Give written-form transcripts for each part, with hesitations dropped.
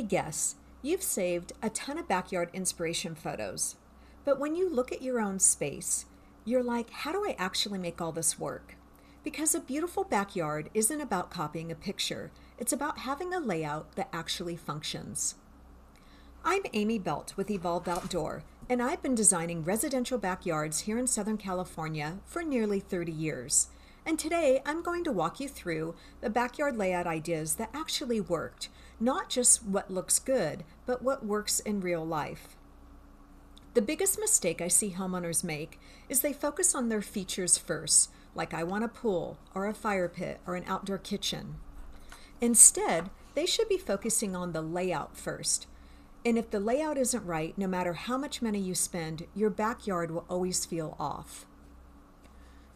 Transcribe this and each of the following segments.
guess, you've saved a ton of backyard inspiration photos. But when you look at your own space, you're like, how do I actually make all this work? Because a beautiful backyard isn't about copying a picture. It's about having a layout that actually functions. I'm Amy Belt with Evolved Outdoor, and I've been designing residential backyards here in Southern California for nearly 30 years. And today I'm going to walk you through the backyard layout ideas that actually worked, not just what looks good, but what works in real life. The biggest mistake I see homeowners make is they focus on their features first, like I want a pool or a fire pit or an outdoor kitchen. Instead, they should be focusing on the layout first. And if the layout isn't right, no matter how much money you spend, your backyard will always feel off.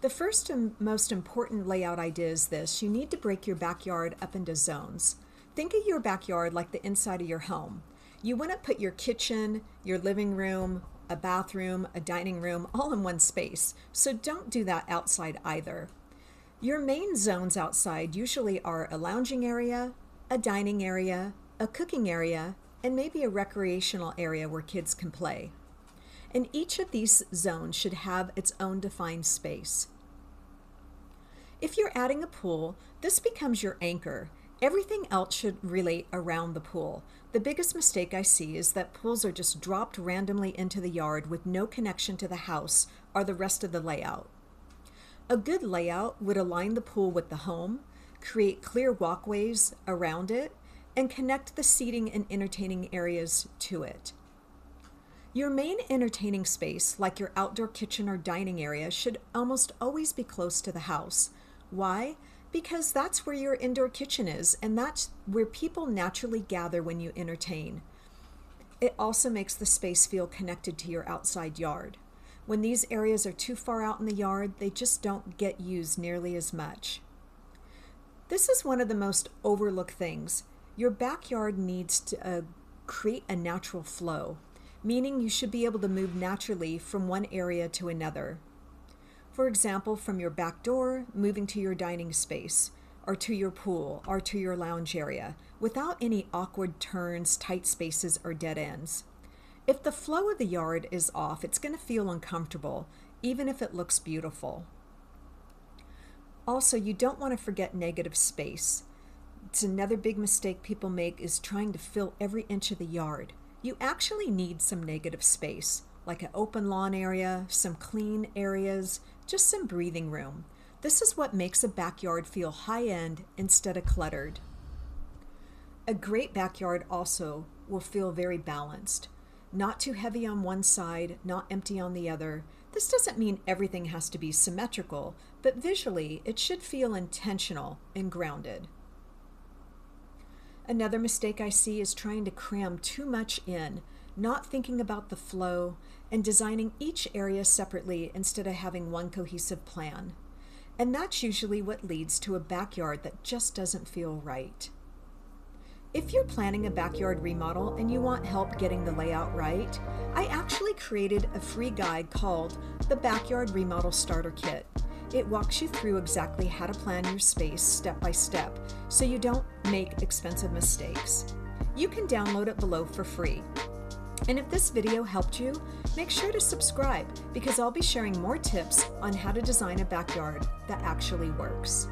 The first and most important layout idea is this: you need to break your backyard up into zones. Think of your backyard like the inside of your home. You wouldn't put your kitchen, your living room, a bathroom, a dining room all in one space, so don't do that outside either. Your main zones outside usually are a lounging area, a dining area, a cooking area, and maybe a recreational area where kids can play. And each of these zones should have its own defined space. If you're adding a pool, this becomes your anchor. Everything else should relate around the pool. The biggest mistake I see is that pools are just dropped randomly into the yard with no connection to the house or the rest of the layout. A good layout would align the pool with the home, create clear walkways around it, and connect the seating and entertaining areas to it. Your main entertaining space, like your outdoor kitchen or dining area, should almost always be close to the house. Why? Because that's where your indoor kitchen is, and that's where people naturally gather when you entertain. It also makes the space feel connected to your outside yard. When these areas are too far out in the yard, they just don't get used nearly as much. This is one of the most overlooked things. Your backyard needs to create a natural flow, meaning you should be able to move naturally from one area to another. For example, from your back door, moving to your dining space, or to your pool, or to your lounge area, without any awkward turns, tight spaces, or dead ends. If the flow of the yard is off, it's going to feel uncomfortable, even if it looks beautiful. Also, you don't want to forget negative space. It's another big mistake people make is trying to fill every inch of the yard. You actually need some negative space, like an open lawn area, some clean areas, just some breathing room. This is what makes a backyard feel high-end instead of cluttered. A great backyard also will feel very balanced. Not too heavy on one side, not empty on the other. This doesn't mean everything has to be symmetrical, but visually it should feel intentional and grounded. Another mistake I see is trying to cram too much in, not thinking about the flow, and designing each area separately instead of having one cohesive plan. And that's usually what leads to a backyard that just doesn't feel right. If you're planning a backyard remodel and you want help getting the layout right, I actually created a free guide called the Backyard Remodel Starter Kit. It walks you through exactly how to plan your space step by step so you don't make expensive mistakes. You can download it below for free. And if this video helped you, make sure to subscribe because I'll be sharing more tips on how to design a backyard that actually works.